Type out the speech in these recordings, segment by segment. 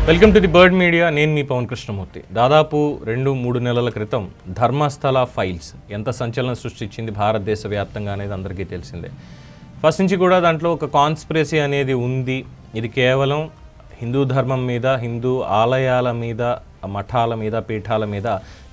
Welcome to the bird media. నేను మీ పవన్ కృష్ణమూర్తి. దాదాపు 2-3 నెలల క్రితం ధర్మస్థల ఫైల్స్ ఎంత సంచలనం సృష్టించింది భారతదేశ వ్యాప్తంగా అనేది అందరికీ తెలిసిందే. ఫస్ట్ నుంచి కూడా దాంట్లో ఒక కాన్స్పిరసీ అనేది ఉంది. ఇది కేవలం హిందూ ధర్మం మీద, హిందూ ఆలయాల మీద, మఠాల మీద, పీఠాల మీద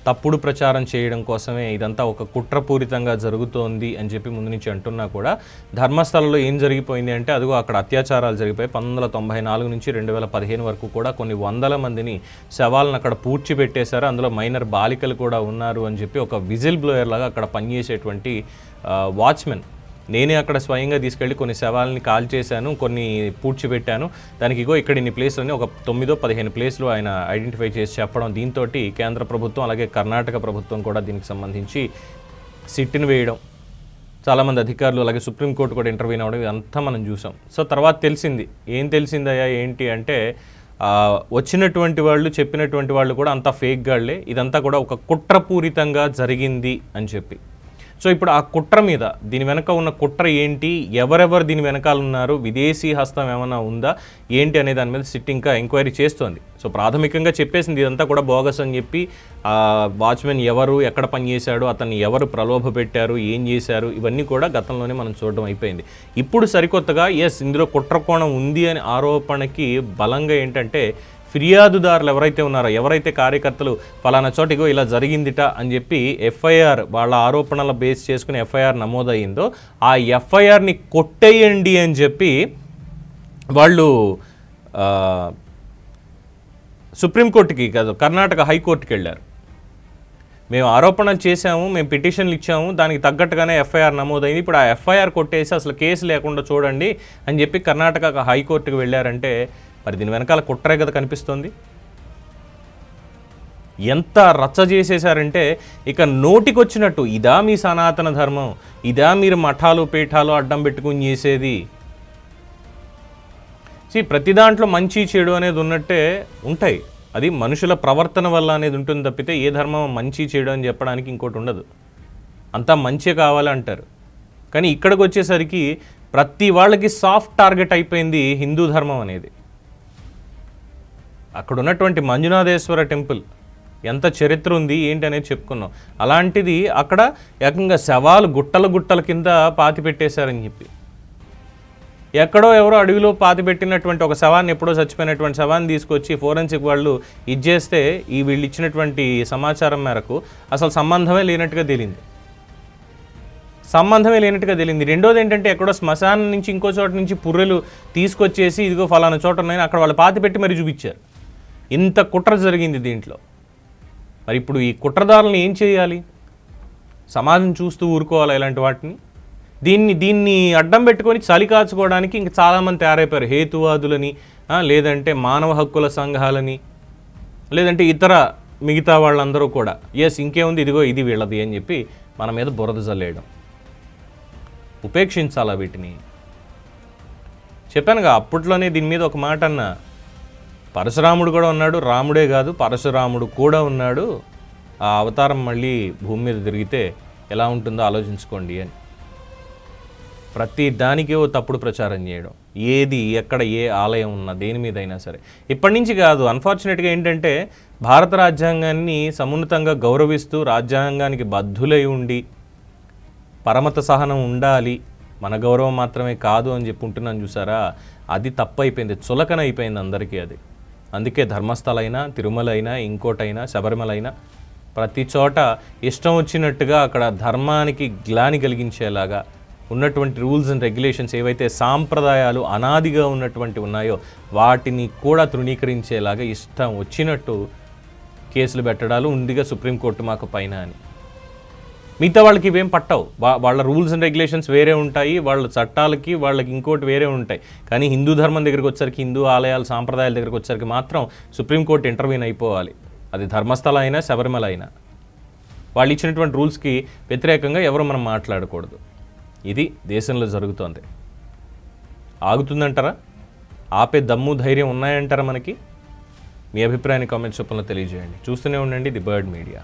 తప్పుడు ప్రచారం చేయడం కోసమే ఇదంతా ఒక కుట్రపూరితంగా జరుగుతోంది అని చెప్పి ముందు నుంచి అంటున్నా కూడా ధర్మస్థలంలో ఏం జరిగిపోయింది అంటే అదిగో అక్కడ అత్యాచారాలు జరిగిపోయి 1994 నుంచి 2015 వరకు కూడా కొన్ని వందల మందిని శవాలను అక్కడ పూడ్చిపెట్టేశారు. అందులో మైనర్ బాలికలు కూడా ఉన్నారు అని చెప్పి ఒక విజిల్ బ్లోయర్ లాగా అక్కడ పనిచేసేటువంటి వాచ్మెన్, నేనే అక్కడ స్వయంగా తీసుకెళ్ళి కొన్ని శవాలని కాల్ చేశాను, కొన్ని పూడ్చిపెట్టాను, దానికి ఇగో ఇక్కడ ఇన్ని ప్లేస్లని ఒక 9-15 ప్లేస్లు ఆయన ఐడెంటిఫై చేసి చెప్పడం. దీంతో కేంద్ర ప్రభుత్వం అలాగే కర్ణాటక ప్రభుత్వం కూడా దీనికి సంబంధించి సిట్ని వేయడం, చాలామంది అధికారులు అలాగే సుప్రీంకోర్టు కూడా ఇంటర్వ్యూ అవ్వడం, ఇదంతా మనం చూసాం. సో తర్వాత తెలిసిందయ్యా ఏంటి అంటే వచ్చినటువంటి వాళ్ళు చెప్పినటువంటి వాళ్ళు కూడా అంతా ఫేక్ గాళ్లే, ఇదంతా కూడా ఒక కుట్రపూరితంగా జరిగింది అని చెప్పి. సో ఇప్పుడు ఆ కుట్ర మీద, దీని వెనక ఉన్న కుట్ర ఏంటి, ఎవరెవరు దీని వెనకాల ఉన్నారు, విదేశీ హస్తం ఏమైనా ఉందా ఏంటి అనే దాని మీద సిట్ ఇంకా ఎంక్వైరీ చేస్తోంది. సో ప్రాథమికంగా చెప్పేసింది ఇదంతా కూడా బోగస్ అని చెప్పి. వాచ్మెన్ ఎవరు, ఎక్కడ పనిచేశాడు, అతన్ని ఎవరు ప్రలోభ పెట్టారు, ఏం చేశారు, ఇవన్నీ కూడా గతంలోనే మనం చూడడం అయిపోయింది. ఇప్పుడు సరికొత్తగా ఇందులో కుట్ర కోణం ఉంది అనే ఆరోపణకి బలంగా ఏంటంటే ఫిర్యాదుదారులు ఎవరైతే ఉన్నారో, ఎవరైతే కార్యకర్తలు ఫలానా చోటిగో ఇలా జరిగిందిట అని చెప్పి ఎఫ్ఐఆర్, వాళ్ళ ఆరోపణల బేస్ చేసుకుని ఎఫ్ఐఆర్ నమోదయ్యిందో ఆ ఎఫ్ఐఆర్ని కొట్టేయండి అని చెప్పి వాళ్ళు సుప్రీంకోర్టుకి కాదు కర్ణాటక హైకోర్టుకి వెళ్ళారు. మేము ఆరోపణలు చేశాము, మేము పిటిషన్లు ఇచ్చాము, దానికి తగ్గట్టుగానే ఎఫ్ఐఆర్ నమోదైంది, ఇప్పుడు ఆ ఎఫ్ఐఆర్ కొట్టేసి అసలు కేసు లేకుండా చూడండి అని చెప్పి కర్ణాటక హైకోర్టుకి వెళ్ళారంటే మరి దీని వెనకాల కుట్రే కదా కనిపిస్తుంది. ఎంత రచ్చ చేసేశారంటే ఇక నోటికొచ్చినట్టు ఇదా మీ సనాతన ధర్మం, ఇదా మీరు మఠాలు పీఠాలు అడ్డం పెట్టుకుని చేసేది. ప్రతి దాంట్లో మంచి చెడు అనేది ఉన్నట్టే ఉంటాయి, అది మనుషుల ప్రవర్తన వల్ల అనేది ఉంటుంది తప్పితే ఏ ధర్మం మంచి చెడు అని చెప్పడానికి ఇంకోటి ఉండదు. అంతా మంచి కావాలంటారు. కానీ ఇక్కడికి వచ్చేసరికి ప్రతి వాళ్ళకి సాఫ్ట్ టార్గెట్ అయిపోయింది హిందూ ధర్మం అనేది. అక్కడ ఉన్నటువంటి మంజునాథేశ్వర టెంపుల్ ఎంత చరిత్ర ఉంది ఏంటి అనేది చెప్పుకున్నాం. అలాంటిది అక్కడ ఏకంగా శవాలు గుట్టల కింద పాతి పెట్టేశారని చెప్పి, ఎక్కడో ఎవరో అడవిలో పాతి పెట్టినటువంటి ఒక శవాన్ని, ఎప్పుడో చచ్చిపోయినటువంటి శవాన్ని తీసుకొచ్చి ఫోరెన్సిక్ వాళ్ళు ఇచ్చేస్తే వీళ్ళు ఇచ్చినటువంటి సమాచారం మేరకు అసలు సంబంధమే లేనట్టుగా తెలియంది. రెండోది ఏంటంటే ఎక్కడో శ్మశానం నుంచి ఇంకో చోట నుంచి పుర్రెలు తీసుకొచ్చేసి ఇదిగో ఫలానా చోట ఉన్నాయని అక్కడ వాళ్ళు పాతి పెట్టి మరీ చూపించారు. ఇంత కుట్ర జరిగింది దీంట్లో. మరి ఇప్పుడు ఈ కుట్రదారులను ఏం చేయాలి? సమాజం చూస్తూ ఊరుకోవాలి ఇలాంటి వాటిని? దీన్ని అడ్డం పెట్టుకొని చలి కాచుకోవడానికి ఇంక చాలామంది తయారైపోయారు. హేతువాదులని, లేదంటే మానవ హక్కుల సంఘాలని, లేదంటే ఇతర మిగతా వాళ్ళందరూ కూడా ఇంకేముంది, ఇదిగో ఇది వీళ్ళది అని చెప్పి మన మీద బురద జల్లేయడం. ఉపేక్షించాలా వీటిని? చెప్పానుగా అప్పట్లోనే దీని మీద ఒక మాట అన్న, పరశురాముడు కూడా ఉన్నాడు, రాముడే కాదు పరశురాముడు కూడా ఉన్నాడు, ఆ అవతారం మళ్ళీ భూమి మీద తిరిగితే ఎలా ఉంటుందో ఆలోచించుకోండి అని. ప్రతి దానికి ఓ తప్పుడు ప్రచారం చేయడం, ఏది ఎక్కడ ఏ ఆలయం ఉన్నా దేని మీద అయినా సరే. ఇప్పటి నుంచి కాదు, అన్ఫార్చునేట్గా ఏంటంటే భారత రాజ్యాంగాన్ని సమున్నతంగా గౌరవిస్తూ రాజ్యాంగానికి బద్ధులై ఉండి పరమత సహనం ఉండాలి, మన గౌరవం మాత్రమే కాదు అని చెప్పి ఉంటున్నాను చూసారా, అది తప్పైపోయింది, చులకన అయిపోయింది అందరికీ అది. అందుకే ధర్మస్థలైనా, తిరుమలైనా, ఇంకోటైనా, శబరిమలైనా ప్రతి చోట ఇష్టం వచ్చినట్టుగా అక్కడ ధర్మానికి గ్లాని కలిగించేలాగా ఉన్నటువంటి రూల్స్ అండ్ రెగ్యులేషన్స్ ఏవైతే సాంప్రదాయాలు అనాదిగా ఉన్నటువంటి ఉన్నాయో వాటిని కూడా తృణీకరించేలాగా ఇష్టం వచ్చినట్టు కేసులు పెట్టడాలు ఉందిగా సుప్రీంకోర్టు మాకు పైన అని. మిగతా వాళ్ళకి ఇవేం పట్టవు, వాళ్ళ రూల్స్ అండ్ రెగ్యులేషన్స్ వేరే ఉంటాయి, వాళ్ళ చట్టాలకి వాళ్ళకి ఇంకోటి వేరే ఉంటాయి. కానీ హిందూ ధర్మం దగ్గరికి వచ్చేసరికి, హిందూ ఆలయాలు సాంప్రదాయాల దగ్గరికి వచ్చేసరికి మాత్రం సుప్రీంకోర్టు ఇంటర్వ్యూన్ అయిపోవాలి. అది ధర్మస్థల అయినా శబరిమల అయినా వాళ్ళు ఇచ్చినటువంటి రూల్స్కి వ్యతిరేకంగా ఎవరు మనం మాట్లాడకూడదు. ఇది దేశంలో జరుగుతోంది. ఆగుతుందంటారా? ఆపే దమ్ము ధైర్యం ఉన్నాయంటారా మనకి? మీ అభిప్రాయాన్ని కామెంట్స్ రూపంలో తెలియజేయండి. చూస్తూనే ఉండండి ది బర్డ్ మీడియా.